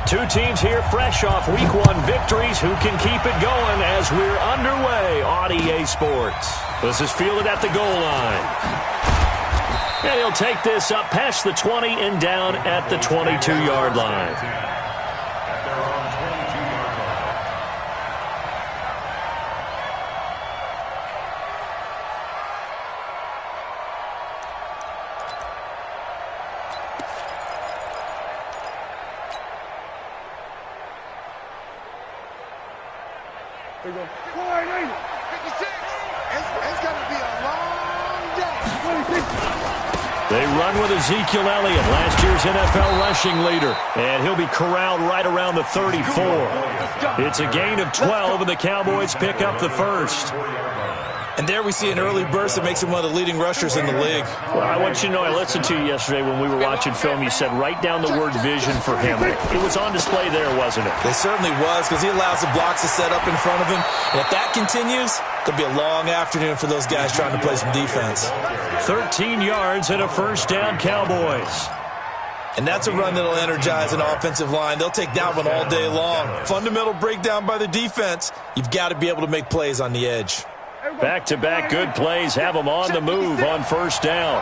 Two teams here fresh off Week 1 victories. Who can keep it going as we're underway on EA Sports? This is fielded at the goal line. And he'll take this up past the 20 and down at the 22-yard line. There you go. 56. It's going to be a long day. They run with Ezekiel Elliott, last year's NFL rushing leader. And he'll be corralled right around the 34. It's a gain of 12, and the Cowboys pick up the first. And there we see an early burst that makes him one of the leading rushers in the league. Well, I want you to know, I listened to you yesterday when we were watching film. You said write down the word vision for him. It was on display there, wasn't it? It certainly was, because he allows the blocks to set up in front of him. And if that continues, it'll be a long afternoon for those guys trying to play some defense. 13 yards and a first down, Cowboys. And that's a run that'll energize an offensive line. They'll take that one all day long. Fundamental breakdown by the defense. You've got to be able to make plays on the edge. Back-to-back good plays have them on the move on first down.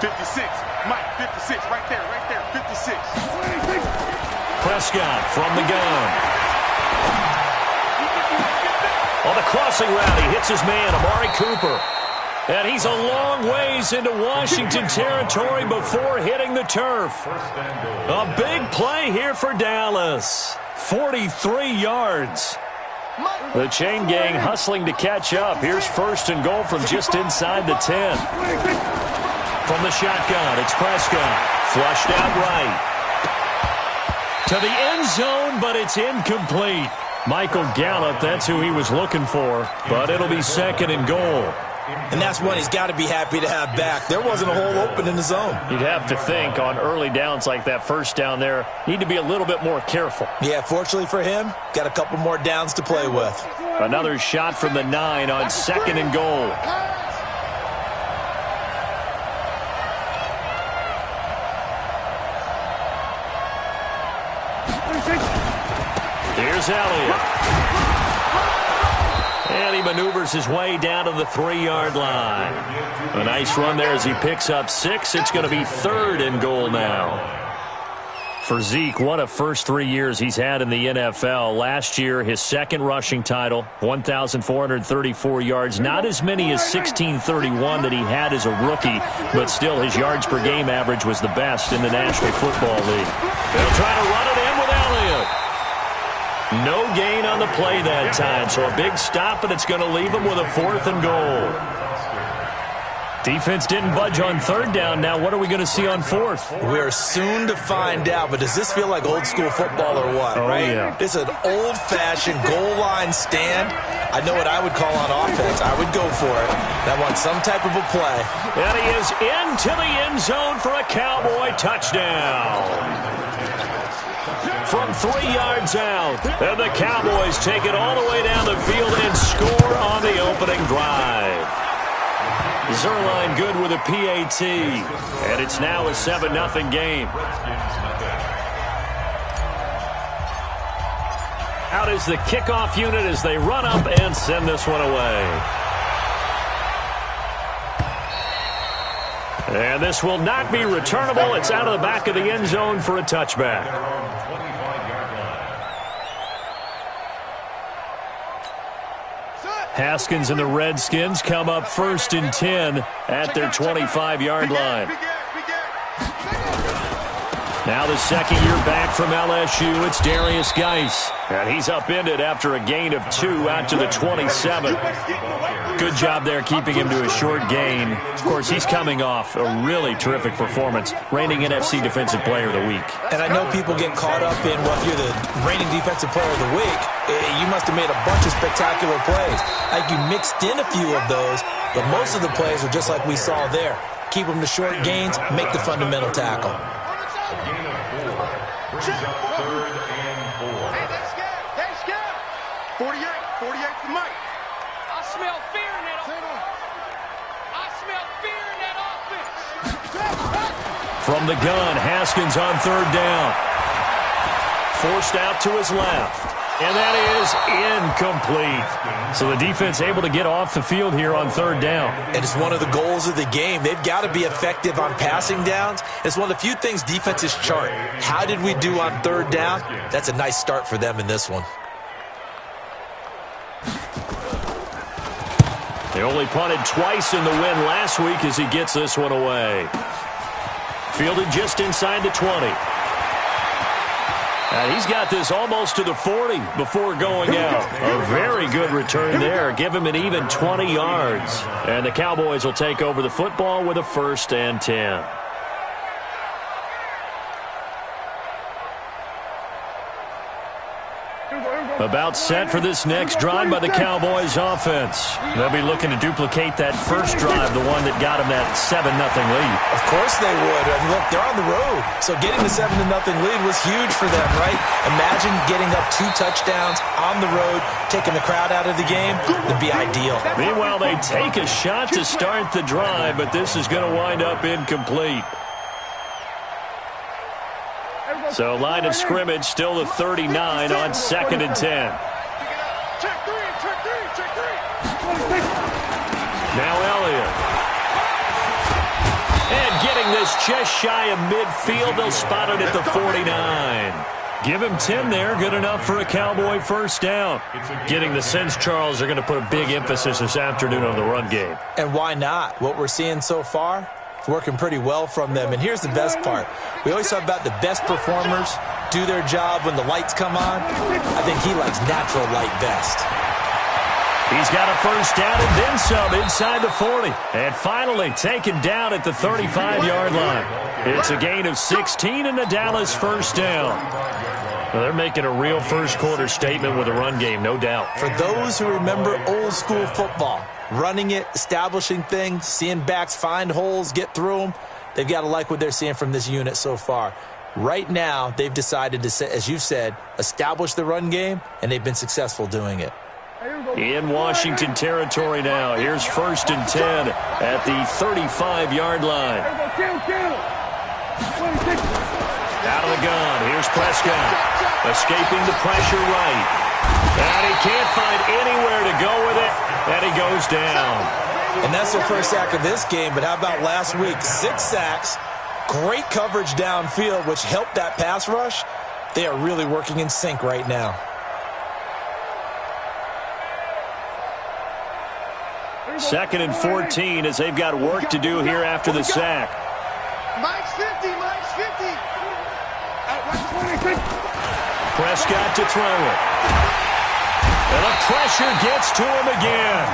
56. Mike, 56. Right there. 56. Prescott from the gun. On the crossing route, he hits his man, Amari Cooper. And he's a long ways into Washington territory before hitting the turf. A big play here for Dallas. 43 yards. The chain gang hustling to catch up. Here's first and goal from just inside the 10. From the shotgun, it's Prescott. Flushed out right. To the end zone, but it's incomplete. Michael Gallup, that's who he was looking for. But it'll be second and goal. And that's one he's got to be happy to have back. There wasn't a hole open in the zone. You'd have to think on early downs like that first down there, need to be a little bit more careful. Yeah, fortunately for him, got a couple more downs to play with. Another shot from the 9 on second and goal. Here's Elliott. And he maneuvers his way down to the 3-yard line. A nice run there as he picks up 6. It's going to be third and goal now. For Zeke, what a first 3 years he's had in the NFL. Last year, his second rushing title, 1,434 yards. Not as many as 1,631 that he had as a rookie, but still his yards per game average was the best in the National Football League. They'll try to run it in with Elliott. No gain on the play that time, so a big stop, and it's going to leave him with a fourth and goal. Defense didn't budge on third down. Now what are we going to see on fourth? We're soon to find out, but does this feel like old school football or what, right? Yeah. It's an old-fashioned goal line stand. I know what I would call on offense. I would go for it. I want some type of a play. And he is into the end zone for a Cowboy touchdown. From 3 yards out, and the Cowboys take it all the way down the field and score on the opening drive. Zuerlein good with a PAT, and it's now a 7-0 game. Out is the kickoff unit as they run up and send this one away. And this will not be returnable. It's out of the back of the end zone for a touchback. Haskins and the Redskins come up first and 10 at their 25-yard line. Now the second year back from LSU, it's Darius Geis. And he's upended after a gain of 2 out to the 27. Good job there keeping him to a short gain. Of course, he's coming off a really terrific performance, reigning NFC Defensive Player of the Week. And I know people get caught up in, well, if you're the reigning Defensive Player of the Week, you must have made a bunch of spectacular plays. Like you mixed in a few of those, but most of the plays are just like we saw there. Keep them to short gains, make the fundamental tackle. Third and 4. Hey, that's good. That's good. 48 for Mike. I smell fear in that offense. I smell fear in that offense. From the gun, Haskins on third down. forced out to his left. And that is incomplete. So the defense able to get off the field here on third down. And it's one of the goals of the game. They've got to be effective on passing downs. It's one of the few things defenses chart. How did we do on third down? That's a nice start for them in this one. They only punted twice in the win last week as he gets this one away. Fielded just inside the 20. And he's got this almost to the 40 before going out. A very good return there. Give him an even 20 yards. And the Cowboys will take over the football with a 1st and 10. About set for this next drive by the Cowboys offense. They'll be looking to duplicate that first drive, the one that got them that 7-0 lead. Of course they would. I mean, look, they're on the road. So getting the 7-0 lead was huge for them, right? Imagine getting up 2 touchdowns on the road, taking the crowd out of the game. Would be ideal. Meanwhile, they take a shot to start the drive, but this is going to wind up incomplete. So line of scrimmage still the 39 on 2nd and 10. Check three. Now Elliott. And getting this just shy of midfield. They'll spot it at the 49. Give him 10 there. Good enough for a Cowboy first down. Getting the sense, Charles, they're going to put a big emphasis this afternoon on the run game. And why not? What we're seeing so far, it's working pretty well from them. And here's the best part. We always talk about the best performers do their job when the lights come on. I think he likes natural light best. He's got a first down and then some inside the 40. And finally taken down at the 35-yard line. It's a gain of 16 and the Dallas first down. Well, they're making a real first-quarter statement with a run game, no doubt. For those who remember old-school football, running it, establishing things, seeing backs find holes, get through them, they've got to like what they're seeing from this unit so far. Right now, they've decided to, as you said, establish the run game, and they've been successful doing it. In Washington territory now. Here's 1st and 10 at the 35-yard line. Out of the gun. Here's Prescott. Escaping the pressure right. And he can't find anywhere to go with it. And he goes down. And that's their first sack of this game. But how about last week? 6 sacks. Great coverage downfield, which helped that pass rush. They are really working in sync right now. 2nd and 14 as they've got work to do here after the sack. Mike's 50. Prescott to throw it. And the pressure gets to him again.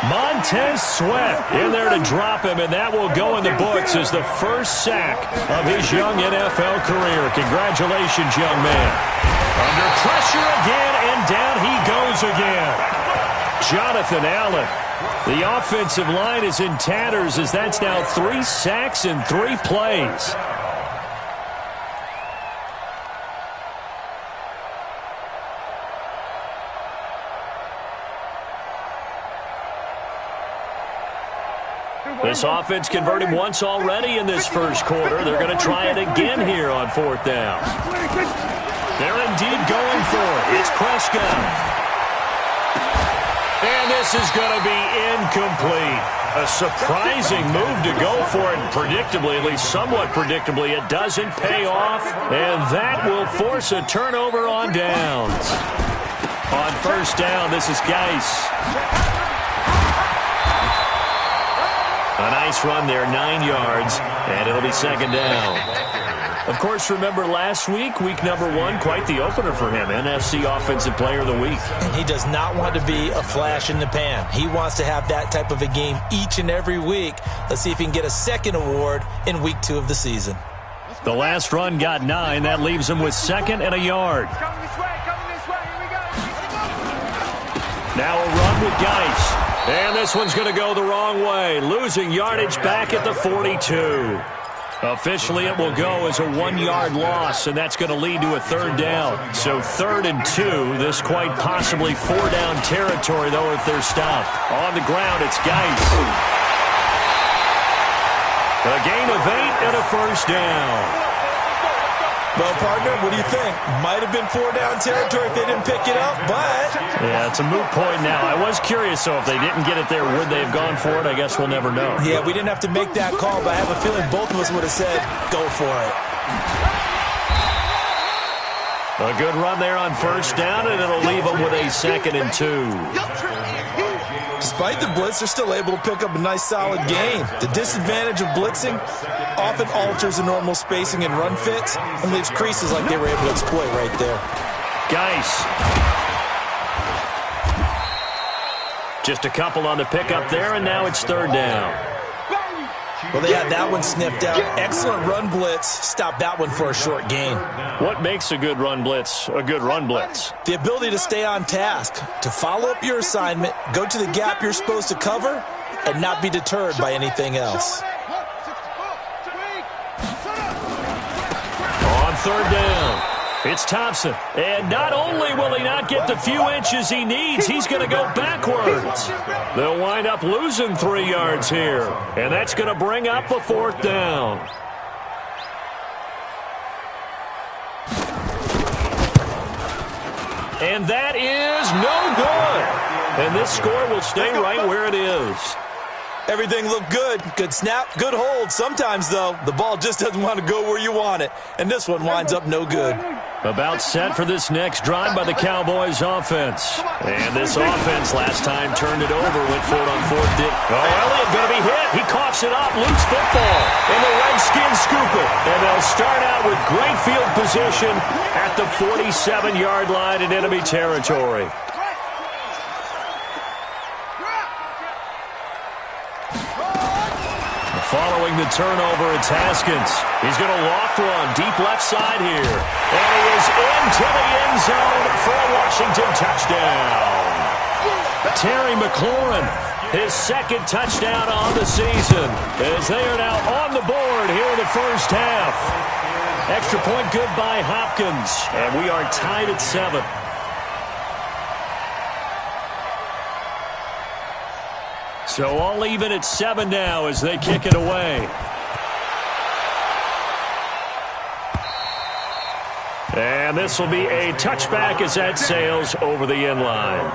Montez Sweat in there to drop him, and that will go in the books as the first sack of his young NFL career. Congratulations, young man. Under pressure again, and down he goes again. Jonathan Allen. The offensive line is in tatters as that's now 3 sacks in 3 plays. This offense converted once already in this first quarter. They're going to try it again here on 4th down. They're indeed going for it. It's Prescott. And this is going to be incomplete. A surprising move to go for it. Predictably, at least somewhat predictably, it doesn't pay off. And that will force a turnover on downs. On 1st down, this is Geis. A nice run there, 9 yards, and it'll be 2nd down. Of course, remember last week, week number 1, quite the opener for him, NFC Offensive Player of the Week. And he does not want to be a flash in the pan. He wants to have that type of a game each and every week. Let's see if he can get a 2nd award in week 2 of the season. The last run got 9. That leaves him with 2nd and a yard. Coming this way. Here we go. Now a run with Geis. And this one's going to go the wrong way, losing yardage back at the 42. Officially, it will go as a 1-yard loss, and that's going to lead to a 3rd down. So 3rd and 2, this quite possibly 4-down territory, though, if they're stopped. On the ground, it's Geis. A gain of 8 and a 1st down. Well, partner, what do you think? Might have been 4-down territory if they didn't pick it up, but... Yeah, it's a moot point now. I was curious, though, if they didn't get it there, would they have gone for it? I guess we'll never know. Yeah, we didn't have to make that call, but I have a feeling both of us would have said, go for it. A good run there on first down, and it'll leave them with a 2nd and 2. Despite the blitz, they're still able to pick up a nice, solid gain. The disadvantage of blitzing often alters the normal spacing and run fits and leaves creases like they were able to exploit right there. Geis. Just a couple on the pickup there, and now it's 3rd down. Well, they had that one sniffed out. Excellent run blitz. Stopped that one for a short gain. What makes a good run blitz a good run blitz? The ability to stay on task, to follow up your assignment, go to the gap you're supposed to cover, and not be deterred by anything else. On 3rd down, it's Thompson. And not only will he not get the few inches he needs, he's going to go backwards. They'll wind up losing 3 yards here. And that's going to bring up a 4th down. And that is no good. And this score will stay right where it is. Everything looked good. Good snap, good hold. Sometimes, though, the ball just doesn't want to go where you want it. And this one winds up no good. About set for this next drive by the Cowboys offense. And this offense last time turned it over, went for it on 4th down. Oh, Elliott going to be hit. He coughs it up, loose football. And the Redskins scoop it. And they'll start out with great field position at the 47-yard line in enemy territory. Following the turnover, it's Haskins. He's going to loft one deep left side here. And he is into the end zone for a Washington touchdown. Terry McLaurin, his 2nd touchdown on the season, as they are now on the board here in the first half. Extra point good by Hopkins, and we are tied at 7. So all even at 7 now as they kick it away. And this will be a touchback as that sails over the end line.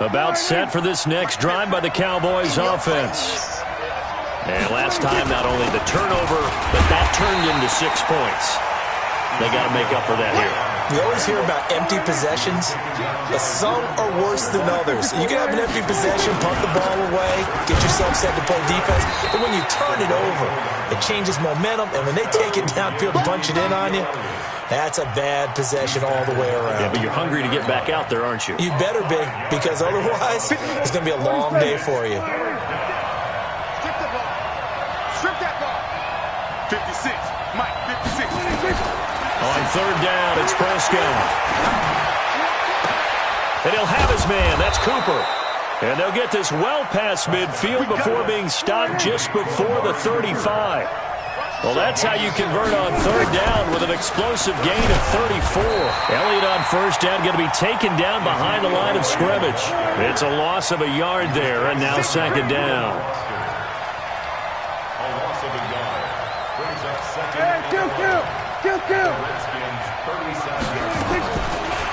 About set for this next drive by the Cowboys offense. And last time, not only the turnover, but that turned into 6 points. They got to make up for that here. You always hear about empty possessions, but some are worse than others. You can have an empty possession, punt the ball away, get yourself set to play defense, but when you turn it over, it changes momentum, and when they take it downfield and punch it in on you, that's a bad possession all the way around. Yeah, but you're hungry to get back out there, aren't you? You better be, because otherwise, it's going to be a long day for you. Strip the ball. Strip that ball. 56. Mike, 56. On 3rd down, it's Prescott. And he'll have his man. That's Cooper. And they'll get this well past midfield before being stopped just before the 35. Well, that's how you convert on 3rd down with an explosive gain of 34. Elliott on 1st down going to be taken down behind the line of scrimmage. It's a loss of a yard there, and now 2nd down.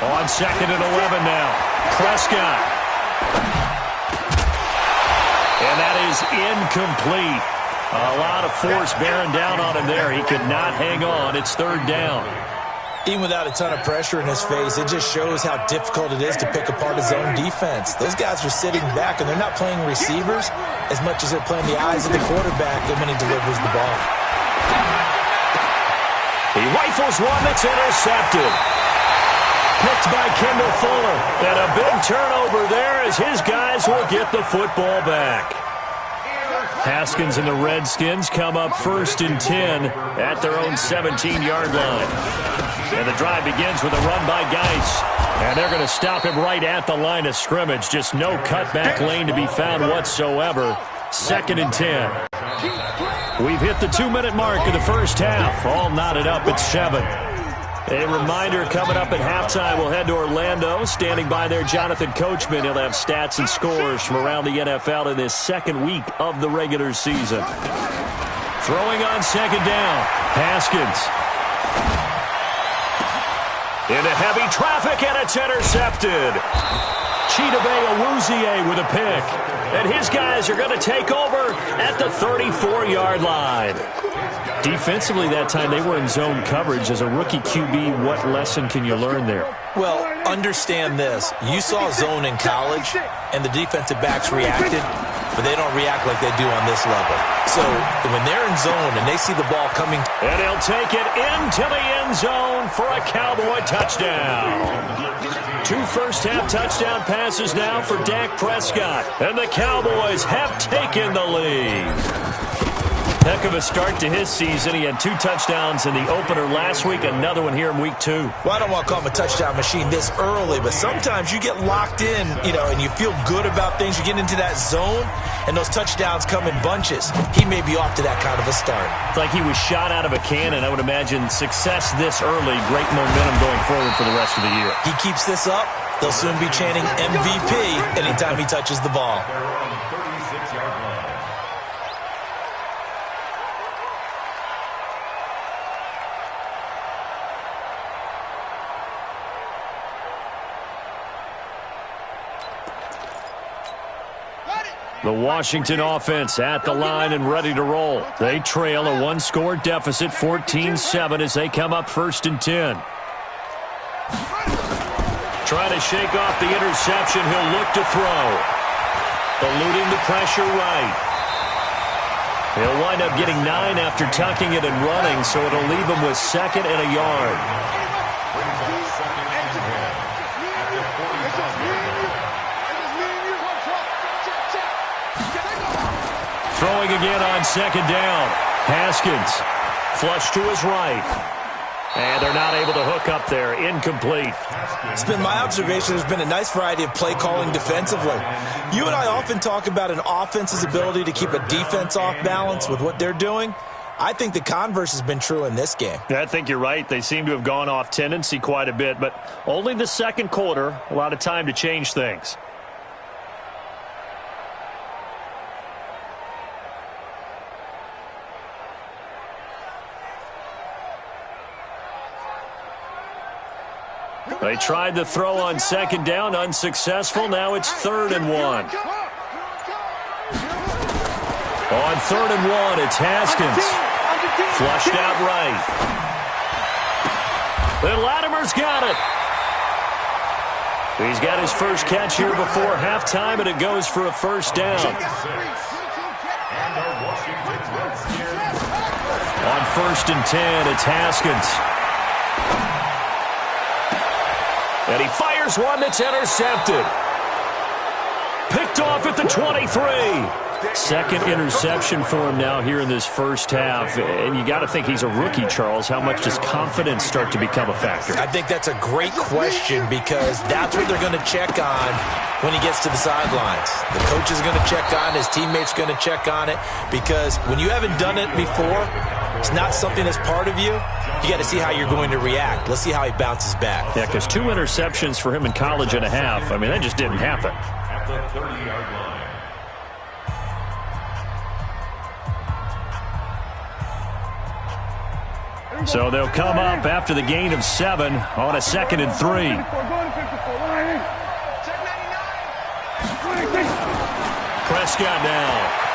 On 2nd and 11 now. Prescott. And that is incomplete. A lot of force bearing down on him there. He could not hang on. It's 3rd down. Even without a ton of pressure in his face, it just shows how difficult it is to pick apart his own defense. Those guys are sitting back, and they're not playing receivers as much as they're playing the eyes of the quarterback when he delivers the ball. He rifles one that's intercepted. Picked by Kendall Fuller. And a big turnover there as his guys will get the football back. Haskins and the Redskins come up 1st and 10 at their own 17-yard line. And the drive begins with a run by Geis. And they're going to stop him right at the line of scrimmage. Just no cutback lane to be found whatsoever. 2nd and 10. We've hit the 2-minute mark of the first half. All knotted up at 7. A reminder, coming up at halftime, we'll head to Orlando. Standing by there, Jonathan Coachman. He'll have stats and scores from around the NFL in this second week of the regular season. Throwing on second down, Haskins. Into heavy traffic, and it's intercepted. Chidobe Awuzie with a pick. And his guys are going to take over at the 34-yard line. Defensively that time, they were in zone coverage. As a rookie QB, what lesson can you learn there? Well, understand this. You saw zone in college, and the defensive backs reacted, but they don't react like they do on this level. So when they're in zone and they see the ball coming. And he'll take it into the end zone for a Cowboy touchdown. 2 first-half touchdown passes now for Dak Prescott. And the Cowboys have taken the lead. Heck of a start to his season. He had 2 touchdowns in the opener last week, another one here in week 2. Well, I don't want to call him a touchdown machine this early, but sometimes you get locked in, and you feel good about things. You get into that zone, and those touchdowns come in bunches. He may be off to that kind of a start. It's like he was shot out of a cannon. I would imagine success this early, great momentum going forward for the rest of the year. He keeps this up, they'll soon be chanting MVP anytime he touches the ball. The Washington offense at the line and ready to roll. They trail a 1-score deficit, 14-7, as they come up 1st and 10. Trying to shake off the interception. He'll look to throw. Eluding the pressure right. He'll wind up getting 9 after tucking it and running, so it'll leave him with 2nd and a yard. Throwing again on 2nd down. Haskins. Flush to his right. And they're not able to hook up there. Incomplete. It's been my observation there's been a nice variety of play calling defensively. You and I often talk about an offense's ability to keep a defense off balance with what they're doing. I think the converse has been true in this game. I think you're right. They seem to have gone off tendency quite a bit, but only the second quarter, a lot of time to change things. They tried to throw on 2nd down, unsuccessful. Now it's 3rd and 1. On 3rd and 1, it's Haskins. Flushed out right. Then Latimer's got it. He's got his first catch here before halftime, and it goes for a 1st down. On 1st and 10, it's Haskins. And he fires one that's intercepted. Picked off at the 23. 2nd interception for him now here in this first half. And you got to think he's a rookie, Charles. How much does confidence start to become a factor? I think that's a great question because that's what they're going to check on when he gets to the sidelines. The coach is going to check on, his teammates going to check on it, because when you haven't done it before, it's not something that's part of you. You got to see how you're going to react. Let's see how he bounces back. Yeah, because 2 interceptions for him in college and a half. I mean, that just didn't happen. At the 30-yard line. So they'll come up after the gain of 7 on a 2nd and 3. Prescott now.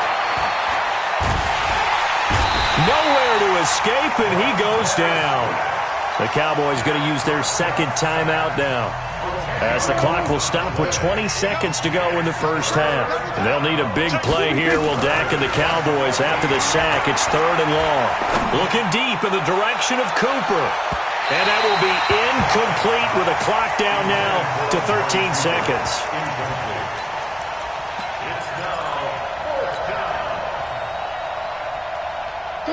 Nowhere to escape, and he goes down. The Cowboys going to use their 2nd timeout now, as the clock will stop with 20 seconds to go in the first half. And they'll need a big play here. Will Dak and the Cowboys after the sack. It's 3rd and long. Looking deep in the direction of Cooper. And that will be incomplete with a clock down now to 13 seconds.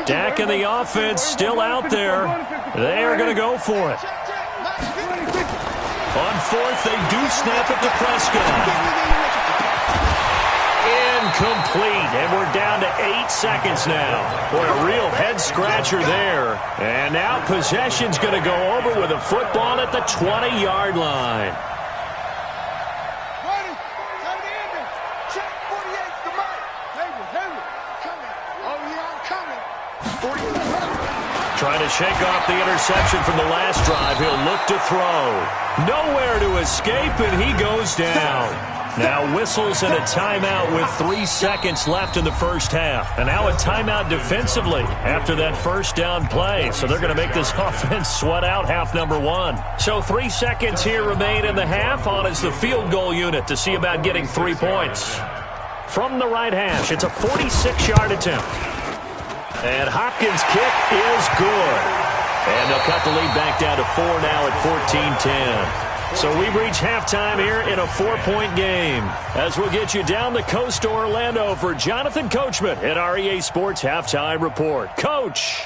Dak and the offense still out there. They are going to go for it. On 4th, they do snap it to Prescott. Incomplete. And we're down to 8 seconds now. Boy, a real head-scratcher there. And now possession's going to go over with a football at the 20-yard line. Trying to shake off the interception from the last drive. He'll look to throw. Nowhere to escape, and he goes down. Now whistles and a timeout with 3 seconds left in the first half. And now a timeout defensively after that first down play. So they're going to make this offense sweat out half number 1. So 3 seconds here remain in the half. On is the field goal unit to see about getting 3 points. From the right hash, it's a 46-yard attempt. And Hopkins' kick is good. And they'll cut the lead back down to 4 now at 14-10. So we've reached halftime here in a 4-point game. As we'll get you down the coast to Orlando for Jonathan Coachman at our EA Sports Halftime Report. Coach!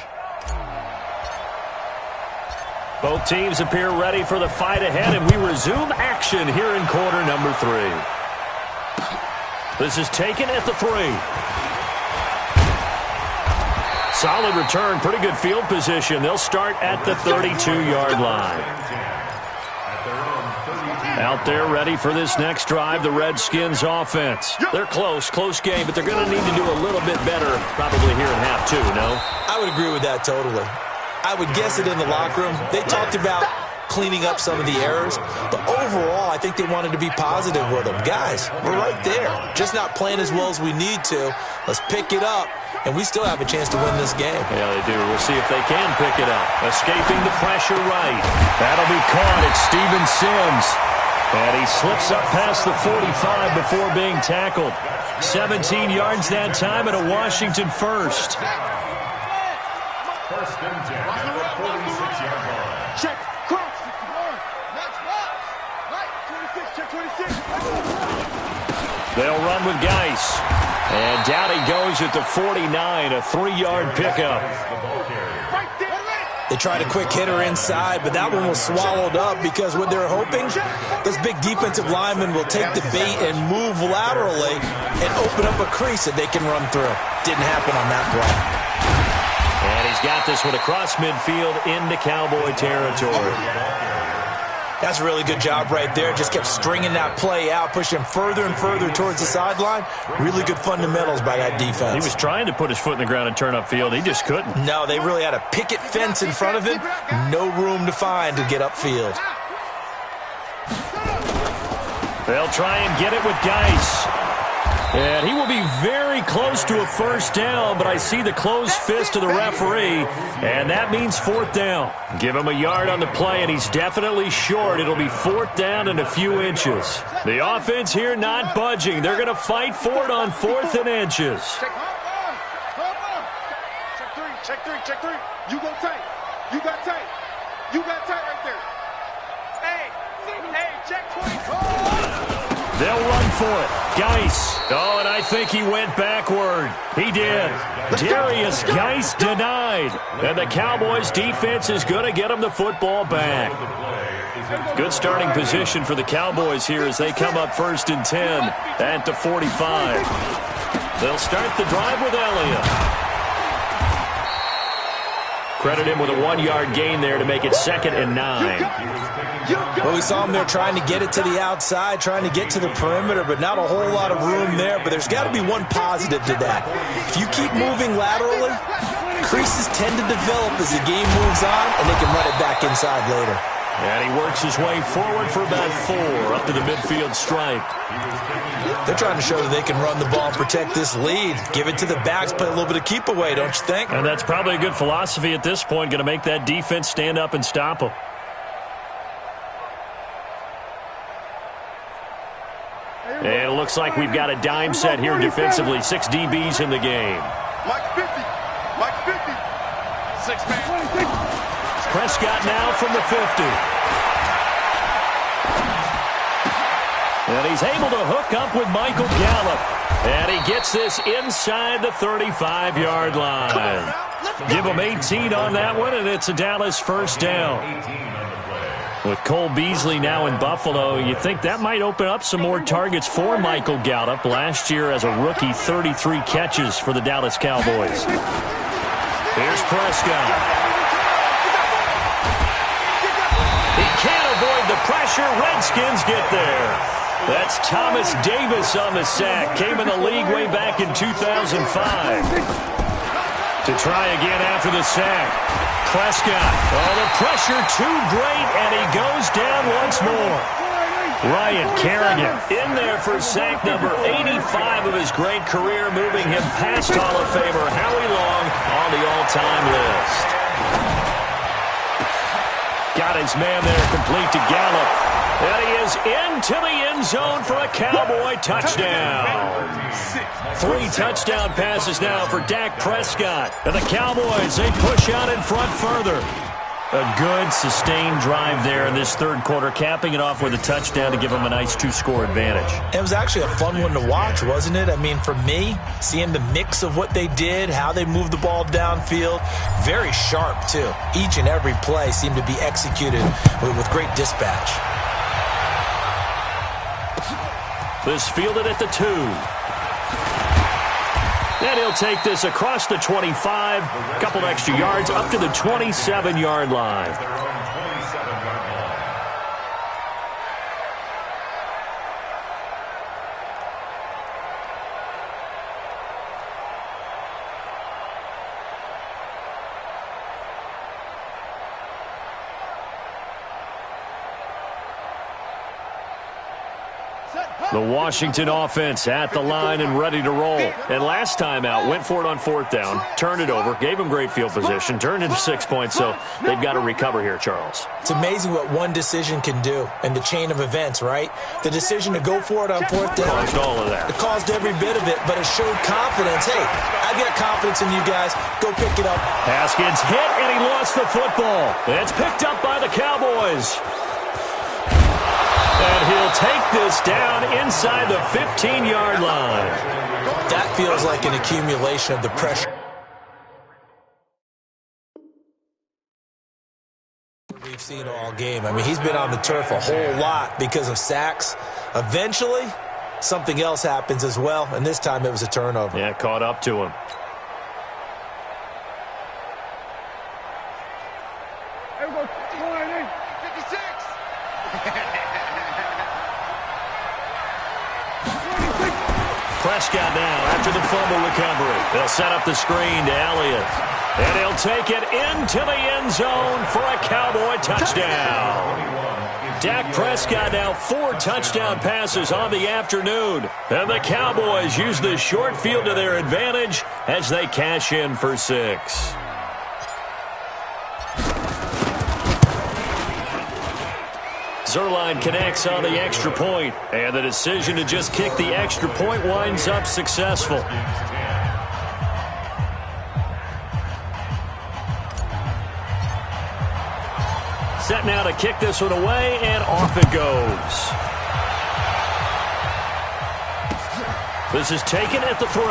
Both teams appear ready for the fight ahead, and we resume action here in quarter number 3. This is taken at the 3. Solid return, pretty good field position. They'll start at the 32-yard line. Out there ready for this next drive, the Redskins offense. They're close game, but they're going to need to do a little bit better probably here in half 2, no? I would agree with that totally. I would guess it in the locker room. They talked about cleaning up some of the errors, but overall, I think they wanted to be positive with them. Guys, we're right there. Just not playing as well as we need to. Let's pick it up, and we still have a chance to win this game. Yeah, they do. We'll see if they can pick it up. Escaping the pressure right. That'll be caught. It's Steven Sims. And he slips up past the 45 before being tackled. 17 yards that time and a Washington first. First and 10 at the 46-yard line. Check, cross. Next one. Right, 26, check 26. They'll run with Geis. And down he goes at the 49, a 3-yard pickup. Right there. They tried a quick hitter inside, but that one was swallowed up because what they're hoping, those big defensive linemen will take the bait and move laterally and open up a crease that they can run through. Didn't happen on that play. And he's got this one across midfield into Cowboy territory. That's a really good job right there. Just kept stringing that play out, pushing further and further towards the sideline. Really good fundamentals by that defense. He was trying to put his foot in the ground and turn upfield. He just couldn't. No, they really had a picket fence in front of him. No room to find to get upfield. They'll try and get it with Geis. And he will be very close to a first down, but I see the closed fist of the referee, and that means 4th down. Give him a yard on the play, and he's definitely short. It'll be 4th down and a few inches. The offense here not budging. They're going to fight for it on 4th and inches. Check three. You go tight. You got tight. You got tight right there. Hey, check 20. They'll run for it. Geis. Oh, and I think he went backward. He did. Darius Geis denied. And the Cowboys defense is going to get him the football back. Good starting position for the Cowboys here as they come up 1st and 10 at the 45. They'll start the drive with Elliott. Credit him with a 1-yard gain there to make it 2nd and 9. Well, we saw him there trying to get it to the outside, trying to get to the perimeter, but not a whole lot of room there. But there's got to be one positive to that. If you keep moving laterally, creases tend to develop as the game moves on, and they can run it back inside later. And he works his way forward for about 4 up to the midfield stripe. They're trying to show that they can run the ball and protect this lead. Give it to the backs, play a little bit of keep away, don't you think? And that's probably a good philosophy at this point, going to make that defense stand up and stop them. And it looks like we've got a dime set here defensively. 6 DBs in the game. Mike 50. 6-man. Prescott now from the 50. And he's able to hook up with Michael Gallup. And he gets this inside the 35-yard line. Give him 18 on that one, and it's a Dallas first down. With Cole Beasley now in Buffalo, you think that might open up some more targets for Michael Gallup. Last year as a rookie, 33 catches for the Dallas Cowboys. Here's Prescott. He can't avoid the pressure. Redskins get there. That's Thomas Davis on the sack. Came in the league way back in 2005. To try again after the sack. Prescott. Oh, the pressure too great, and he goes down once more. Ryan Kerrigan in there for sack number 85 of his great career, moving him past Hall of Famer Howie Long on the all-time list. Got his man there complete to Gallup. And he is into the end zone for a Cowboy touchdown. 3 touchdown passes now for Dak Prescott. And the Cowboys, they push out in front further. A good, sustained drive there in this third quarter, capping it off with a touchdown to give them a nice 2-score advantage. It was actually a fun one to watch, wasn't it? I mean, for me, seeing the mix of what they did, how they moved the ball downfield, very sharp, too. Each and every play seemed to be executed with great dispatch. This fielded at the 2. And he'll take this across the 25. A couple extra yards up to the 27-yard line. The Washington offense at the line and ready to roll. And last time out, went for it on 4th down, turned it over, gave them great field position, turned into 6 points, so they've got to recover here, Charles. It's amazing what one decision can do in the chain of events, right? The decision to go for it on 4th down. Caused all of that. It caused every bit of it, but it showed confidence. Hey, I got confidence in you guys. Go pick it up. Haskins hit, and he lost the football. It's picked up by the Cowboys. And he'll take this down inside the 15-yard line. That feels like an accumulation of the pressure we've seen all game. I mean, he's been on the turf a whole lot because of sacks. Eventually, something else happens as well, and this time it was a turnover. Yeah, caught up to him. Prescott now after the fumble recovery. They'll set up the screen to Elliott. And he'll take it into the end zone for a Cowboy touchdown. Dak Prescott now 4 touchdown passes on the afternoon. And the Cowboys use the short field to their advantage as they cash in for 6. Zuerlein connects on the extra point, and the decision to just kick the extra point winds up successful. Set now to kick this one away, and off it goes. This is taken at the 3.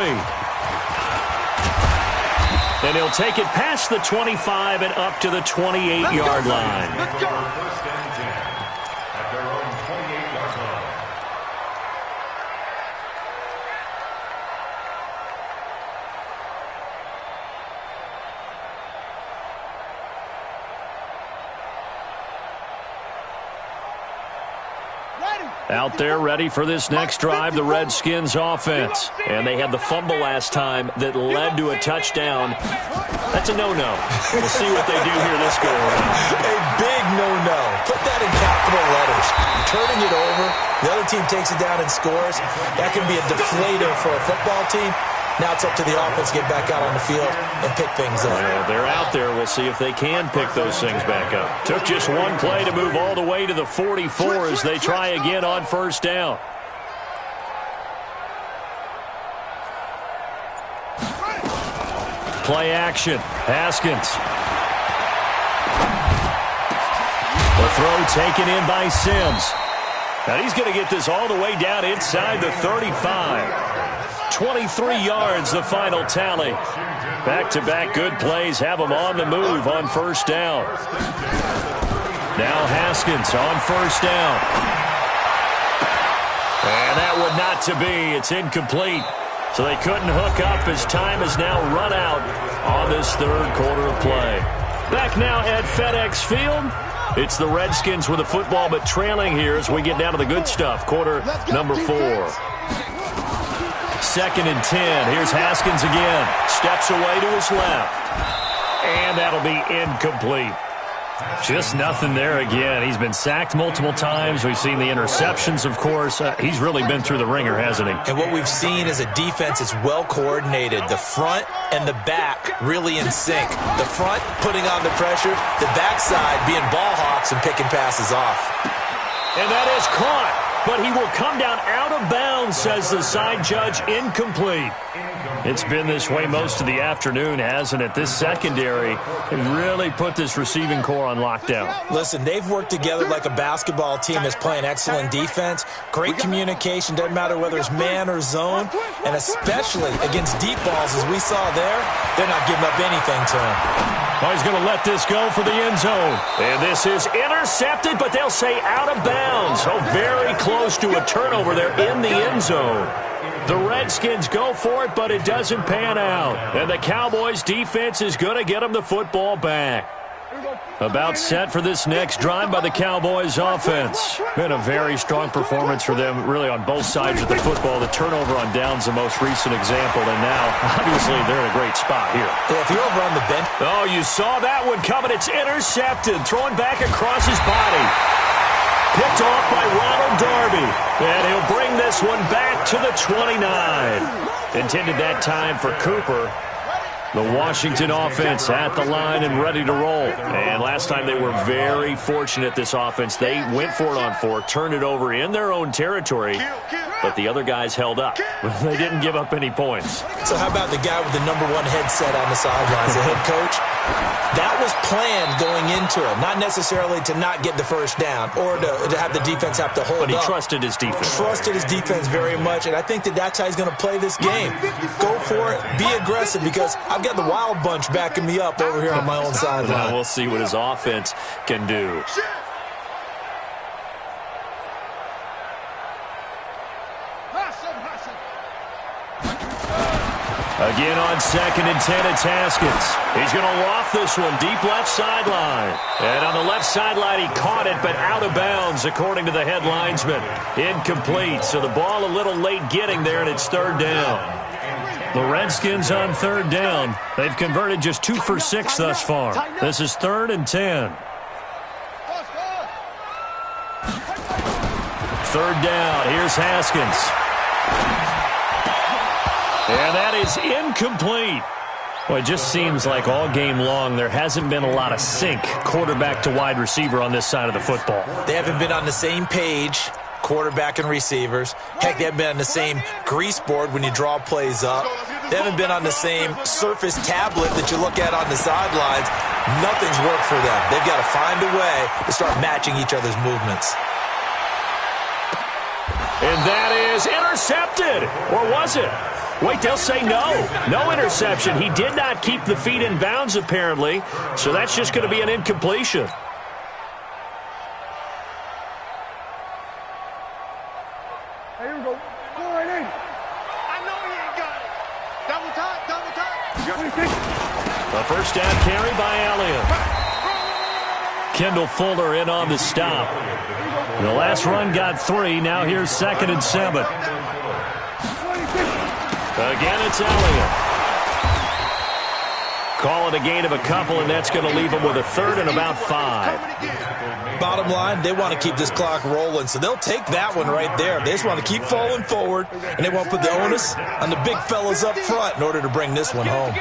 And he'll take it past the 25 and up to the 28-yard line. Let's go. Out there ready for this next drive, the Redskins offense. And they had the fumble last time that led to a touchdown. That's a no-no. We'll see what they do here this go around. A big no-no. Put that in capital letters. Turning it over, the other team takes it down and scores. That can be a deflator for a football team. Now it's up to the offense to get back out on the field and pick things up. Well, they're out there. We'll see if they can pick those things back up. Took just one play to move all the way to the 44 as they try again on 1st down. Play action. Haskins. The throw taken in by Sims. Now he's going to get this all the way down inside the 35. 23 yards, the final tally. Back-to-back good plays have them on the move on 1st down. Now Haskins on first down. And that would not to be. It's incomplete. So they couldn't hook up as time has now run out on this third quarter of play. Back now at FedEx Field. It's the Redskins with the football, but trailing here as we get down to the good stuff. Quarter number 4. 2nd and 10. Here's Haskins again. Steps away to his left. And that'll be incomplete. Just nothing there again. He's been sacked multiple times. We've seen the interceptions, of course. He's really been through the ringer, hasn't he? And what we've seen is a defense that's well coordinated. The front and the back really in sync. The front putting on the pressure. The backside being ball hawks and picking passes off. And that is caught. But he will come down out of bounds, says the side judge. Incomplete. It's been this way most of the afternoon, hasn't it? This secondary really put this receiving core on lockdown. Listen, they've worked together like a basketball team that's playing excellent defense. Great communication, doesn't matter whether it's man or zone. And especially against deep balls, as we saw there, they're not giving up anything to him. Oh, he's going to let this go for the end zone. And this is intercepted, but they'll say out of bounds. Oh, very close to a turnover there in the end zone. The Redskins go for it, but it doesn't pan out. And the Cowboys' defense is going to get them the football back. About set for this next drive by the Cowboys' offense. Been a very strong performance for them, really, on both sides of the football. The turnover on downs, the most recent example, and now, obviously, they're in a great spot here. Yeah, if you're over on the bench. Oh, you saw that one coming. It's intercepted, thrown back across his body. Picked off by Ronald Darby. And he'll bring this one back to the 29. Intended that time for Cooper. The Washington offense at the line and ready to roll. And last time they were very fortunate, this offense. They went for it on 4, turned it over in their own territory, but the other guys held up. They didn't give up any points. So how about the guy with the #1 headset on the sidelines, the head coach? That was planned going into it, not necessarily to not get the first down or to have the defense have to hold up. But he trusted his defense. Trusted his defense very much, and I think that's how he's going to play this game. Go for it, be aggressive, because I've got the Wild Bunch backing me up over here on my own sideline. We'll see what his offense can do. Again on 2nd and 10, it's Haskins. He's going to loft this one deep left sideline. And on the left sideline, he caught it, but out of bounds, according to the head linesman. Incomplete, so the ball a little late getting there, and it's 3rd down. The Redskins on 3rd down. They've converted just 2 for 6 thus far. This is 3rd and 10. 3rd down. Here's Haskins. And that is incomplete. Well, it just seems like all game long there hasn't been a lot of sync quarterback to wide receiver on this side of the football. They haven't been on the same page, quarterback and receivers. Heck, they haven't been on the same grease board when you draw plays up. They haven't been on the same surface tablet that you look at on the sidelines. Nothing's worked for them. They've got to find a way to start matching each other's movements. And that is intercepted. Or was it? Wait, they'll say no. No interception. He did not keep the feet in bounds, apparently. So that's just going to be an incompletion. Here we go. Go right in. I know he ain't got it. Double time, double time. The first down carry by Elliott. Kendall Fuller in on the stop. The last run got 3. Now here's 2nd and 7. Again, it's Elliott. Call it a gain of a couple, and that's going to leave them with a 3rd and about 5. Bottom line, they want to keep this clock rolling, so they'll take that one right there. They just want to keep falling forward, and they want to put the onus on the big fellas up front in order to bring this one home.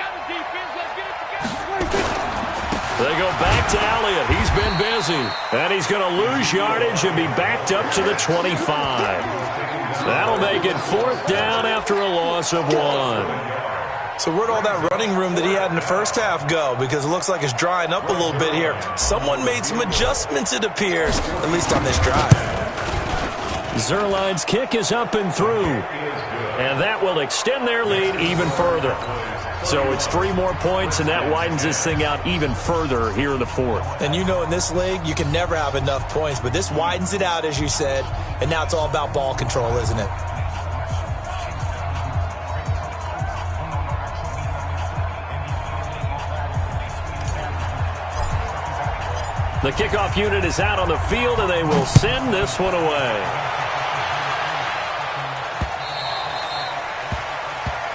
They go back to Elliott. He's been busy, and he's going to lose yardage and be backed up to the 25. That'll make it 4th down after a loss of 1. So where'd all that running room that he had in the first half go? Because it looks like it's drying up a little bit here. Someone made some adjustments, it appears, at least on this drive. Zerline's kick is up and through. And that will extend their lead even further. So it's 3 more points, and that widens this thing out even further here in the fourth. And you know in this league, you can never have enough points, but this widens it out, as you said, and now it's all about ball control, isn't it? The kickoff unit is out on the field, and they will send this one away.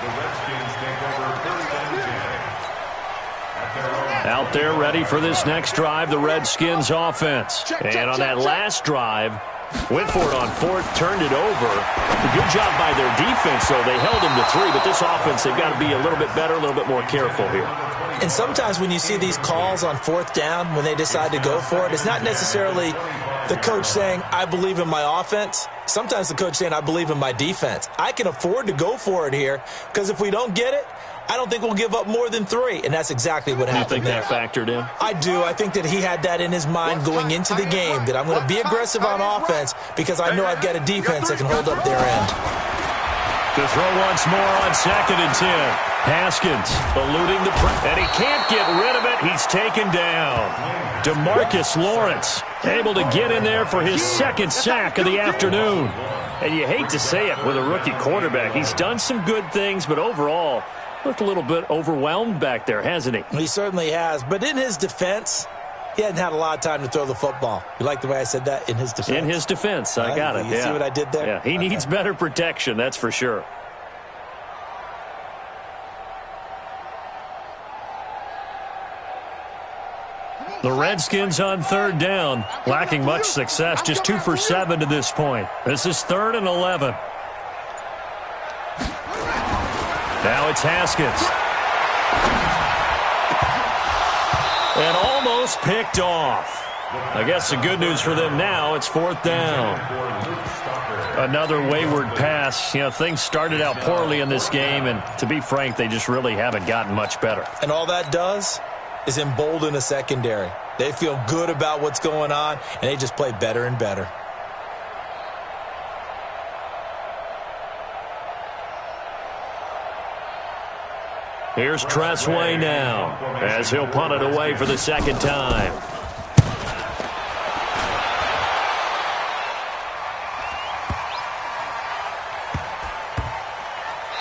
The Redskins take over 39-10. Out there ready for this next drive, the Redskins offense. And on that last drive, went for it on fourth, turned it over. A good job by their defense, though. They held them to 3, but this offense, they've got to be a little bit better, a little bit more careful here. And sometimes when you see these calls on fourth down, when they decide to go for it, it's not necessarily the coach saying, I believe in my offense. Sometimes the coach saying, I believe in my defense. I can afford to go for it here because if we don't get it, I don't think we'll give up more than 3. And that's exactly what happened there. You think that factored in? I do. I think that he had that in his mind going into the game, that I'm going to be aggressive on offense because I know I've got a defense that can hold up their end. To throw once more on 2nd and 10. Haskins eluding the press, and he can't get rid of it. He's taken down. DeMarcus Lawrence able to get in there for his 2nd sack of the afternoon. And you hate to say it with a rookie quarterback. He's done some good things, but overall, looked a little bit overwhelmed back there, hasn't he? He certainly has. But in his defense, he hadn't had a lot of time to throw the football. You like the way I said that? In his defense. In his defense. I got it. You see what I did there? Yeah, he needs better protection, that's for sure. The Redskins on 3rd down, lacking much success, just 2 for 7 to this point. This is 3rd and 11. Now it's Haskins. And almost picked off. I guess the good news for them now, it's 4th down. Another wayward pass. You know, things started out poorly in this game, and to be frank, they just really haven't gotten much better. And all that does is embolden a secondary. They feel good about what's going on, and they just play better and better. Here's Tressway now, as he'll punt it away for the 2nd time.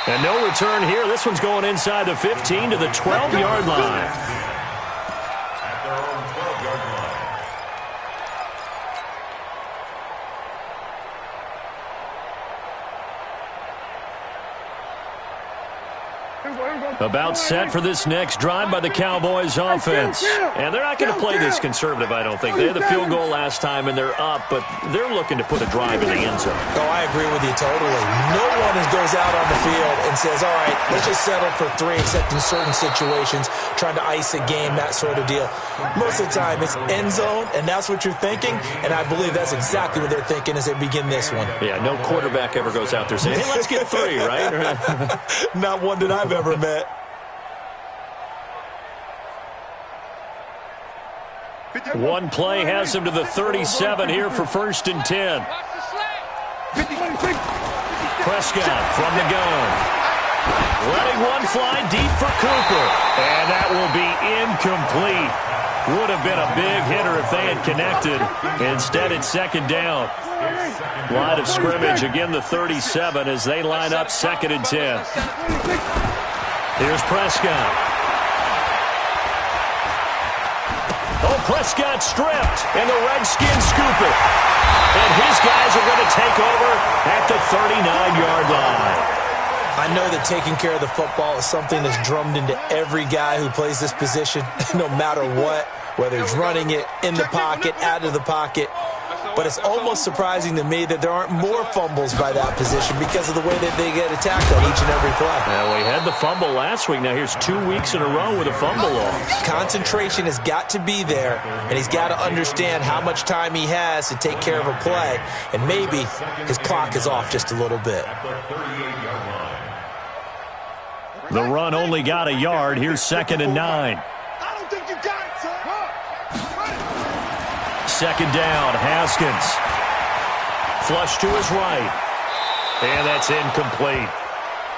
And no return here. This one's going inside the 15 to the 12-yard line. At their own 12-yard line. About set for this next drive by the Cowboys offense. And they're not going to play this conservative, I don't think. They had the field goal last time, and they're up, but they're looking to put a drive in the end zone. Oh, I agree with you totally. No one goes out on the field and says, all right, let's just settle for 3, except in certain situations, trying to ice a game, that sort of deal. Most of the time, it's end zone, and that's what you're thinking, and I believe that's exactly what they're thinking as they begin this one. Yeah, no quarterback ever goes out there saying, hey, let's get 3, right? Not one that I've ever met. One play has him to the 37 here for 1st and 10. Prescott from the gun. Letting one fly deep for Cooper. And that will be incomplete. Would have been a big hitter if they had connected. Instead, it's 2nd down. Line of scrimmage, again the 37 as they line up 2nd and 10. Here's Prescott. Oh, Prescott stripped, and the Redskins scoop it. And his guys are going to take over at the 39-yard line. I know that taking care of the football is something that's drummed into every guy who plays this position, no matter what, whether he's running it, in the pocket, out of the pocket. But it's almost surprising to me that there aren't more fumbles by that position because of the way that they get attacked on each and every play. Well, we had the fumble last week. Now here's 2 weeks in a row with a fumble loss. Concentration has got to be there, and he's got to understand how much time he has to take care of a play, and maybe his clock is off just a little bit. The run only got a yard. Here's 2nd and 9. I don't think you got it, son. 2nd down, Haskins. Flush to his right. And that's incomplete.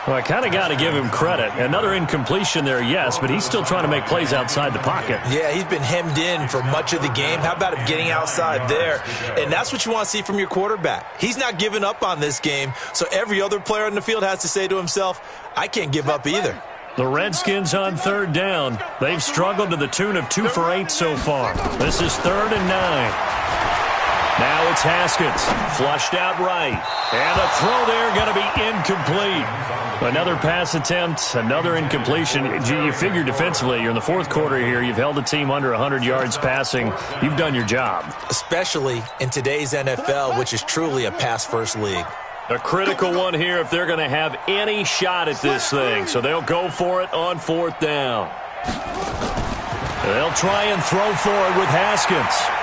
Well, I kind of got to give him credit. Another incompletion there, yes, but he's still trying to make plays outside the pocket. Yeah, he's been hemmed in for much of the game. How about him getting outside there? And that's what you want to see from your quarterback. He's not giving up on this game, so every other player on the field has to say to himself, I can't give up either. The Redskins on third down. They've struggled to the tune of 2 for 8 so far. This is 3rd and 9. Now it's Haskins, flushed out right. And a throw there going to be incomplete. Another pass attempt, another incompletion. You figure defensively, you're in the fourth quarter here. You've held a team under 100 yards passing. You've done your job. Especially in today's NFL, which is truly a pass-first league. A critical one here if they're going to have any shot at this thing. So they'll go for it on 4th down. They'll try and throw for it with Haskins.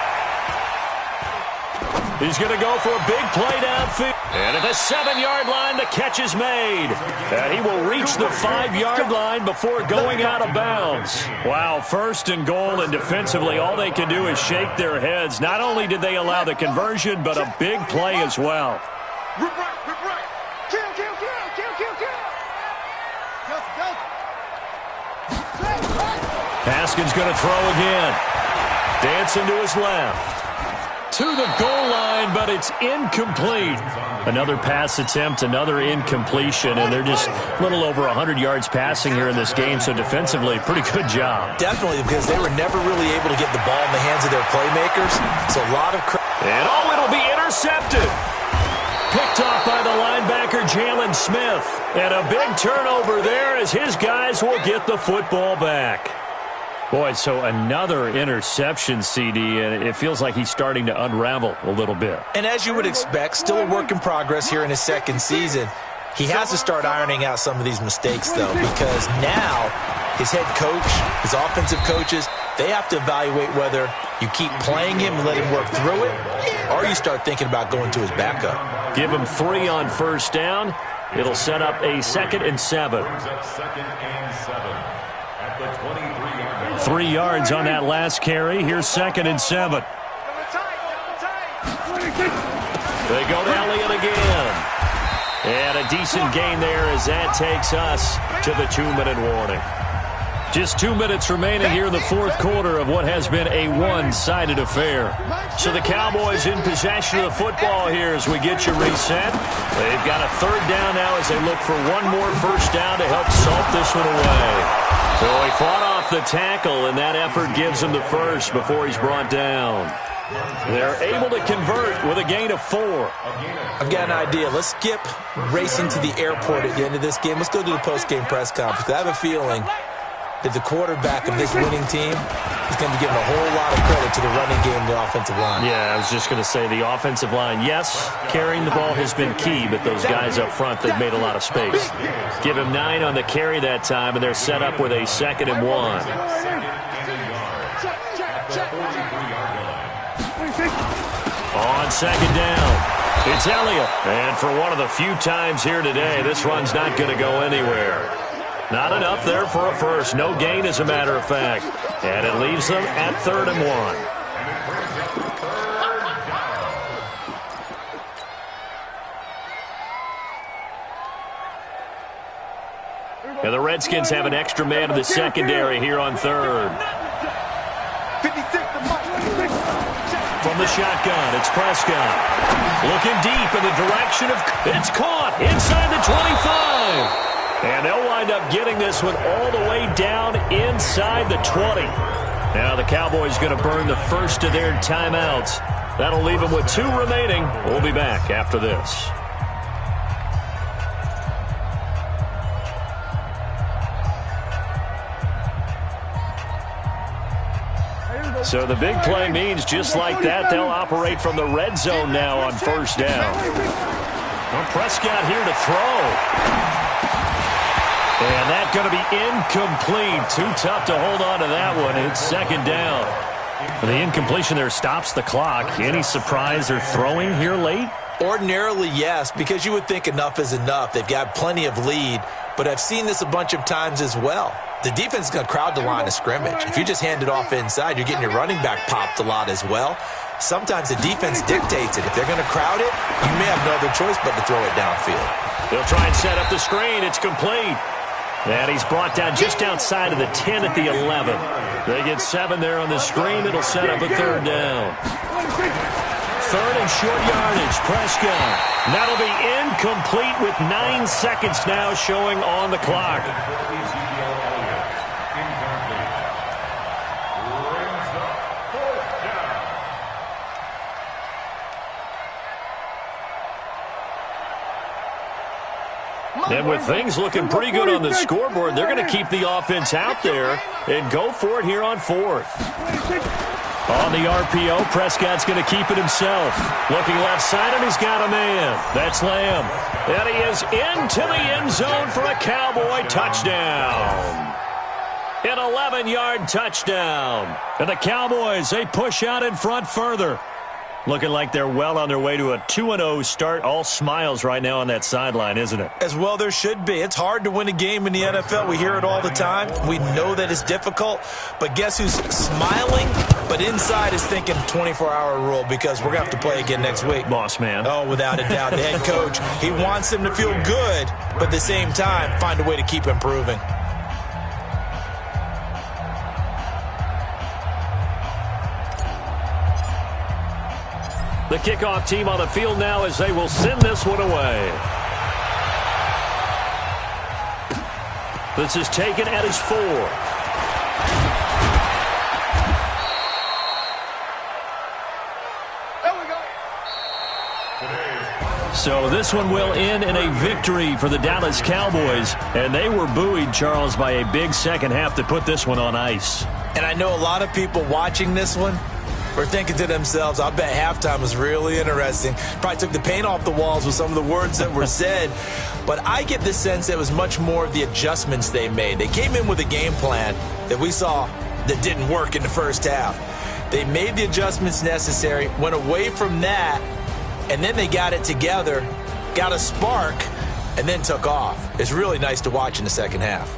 He's going to go for a big play downfield. And at the 7-yard line, the catch is made. And he will reach the 5-yard line before going out of bounds. Wow, 1st and goal, and defensively, all they can do is shake their heads. Not only did they allow the conversion, but a big play as well. Rip right. Kill. Haskins going to throw again. Dancing to his left. To the goal line, but it's incomplete. Another pass attempt, another incompletion, and they're just a little over 100 yards passing here in this game, so defensively, pretty good job. Definitely, because they were never really able to get the ball in the hands of their playmakers. So a lot of and it'll be intercepted. Picked off by the linebacker, Jalen Smith. And a big turnover there as his guys will get the football back. Boy, so another interception, CD, and it feels like he's starting to unravel a little bit. And as you would expect, still a work in progress here in his 2nd season. He has to start ironing out some of these mistakes, though, because now his head coach, his offensive coaches, they have to evaluate whether you keep playing him and let him work through it, or you start thinking about going to his backup. Give him 3 on 1st down. It'll set up a 2nd and 7. 3 yards on that last carry. Here's 2nd and 7. They go to Elliott again. And a decent gain there as that takes us to the 2-minute warning. Just 2 minutes remaining here in the fourth quarter of what has been a one-sided affair. So the Cowboys in possession of the football here as we get you reset. They've got a 3rd down now as they look for one more 1st down to help salt this one away. So he fought off the tackle, and that effort gives him the 1st before he's brought down. They're able to convert with a gain of 4. I've got an idea. Let's skip racing to the airport at the end of this game. Let's go to the post-game press conference. I have a feeling that the quarterback of this winning team is going to be giving a whole lot of credit to the running game and the offensive line. Yeah, I was just going to say the offensive line, yes, carrying the ball has been key, but those guys up front, they've made a lot of space. Give him 9 on the carry that time, and they're set up with a 2nd and 1. On 2nd down, it's Elliott. And for one of the few times here today, this run's not going to go anywhere. Not enough there for a 1st. No gain, as a matter of fact. And it leaves them at 3rd and 1. And the Redskins have an extra man in the secondary here on 3rd. From the shotgun, it's Prescott. Looking deep in the direction of... It's caught inside the 25. And they'll wind up getting this one all the way down inside the 20. Now the Cowboys going to burn the 1st of their timeouts. That'll leave them with 2 remaining. We'll be back after this. So the big play means just like that, they'll operate from the red zone now on 1st down. Well, Prescott here to throw. And that's going to be incomplete. Too tough to hold on to that one. It's 2nd down. The incompletion there stops the clock. Any surprise they're throwing here late? Ordinarily, yes, because you would think enough is enough. They've got plenty of lead, but I've seen this a bunch of times as well. The defense is going to crowd the line of scrimmage. If you just hand it off inside, you're getting your running back popped a lot as well. sometimes the defense dictates it. If they're going to crowd it, you may have no other choice but to throw it downfield. They'll try and set up the screen. It's complete. And he's brought down just outside of the 10 at the 11. They get 7 there on the screen. It'll set up a third down. Third and short yardage. Prescott. That'll be incomplete with 9 seconds now showing on the clock. And with things looking pretty good on the scoreboard, they're going to keep the offense out there and go for it here on 4th. On the RPO, Prescott's going to keep it himself. Looking left side, and he's got a man. That's Lamb. And he is into the end zone for a Cowboy touchdown. An 11-yard touchdown. And the Cowboys, they push out in front further. Looking like they're well on their way to a 2-0 start. All smiles right now on that sideline, isn't it? As well there should be. It's hard to win a game in the NFL. We hear it all the time. We know that it's difficult. But guess who's smiling, but inside is thinking 24-hour rule because we're going to have to play again next week. Boss man. Oh, without a doubt. The head coach, he wants them to feel good, but at the same time, find a way to keep improving. The kickoff team on the field now as they will send this one away. This is taken at his 4. There we go. So this one will end in a victory for the Dallas Cowboys. And they were buoyed, Charles, by a big second half to put this one on ice. And I know a lot of people watching this one were thinking to themselves, I bet halftime was really interesting. Probably took the paint off the walls with some of the words that were said. But I get the sense it was much more of the adjustments they made. They came in with a game plan that we saw that didn't work in the first half. They made the adjustments necessary, went away from that, and then they got it together, got a spark, and then took off. It's really nice to watch in the second half.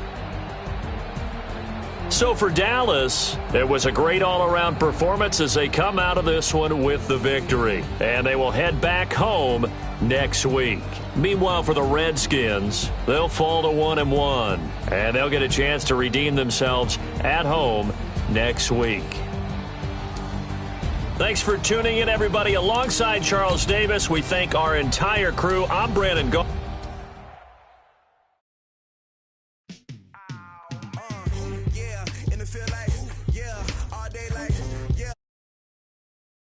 So for Dallas, it was a great all-around performance as they come out of this one with the victory. And they will head back home next week. Meanwhile, for the Redskins, they'll fall to 1-1. And they'll get a chance to redeem themselves at home next week. Thanks for tuning in, everybody. Alongside Charles Davis, we thank our entire crew. I'm Brandon Gault.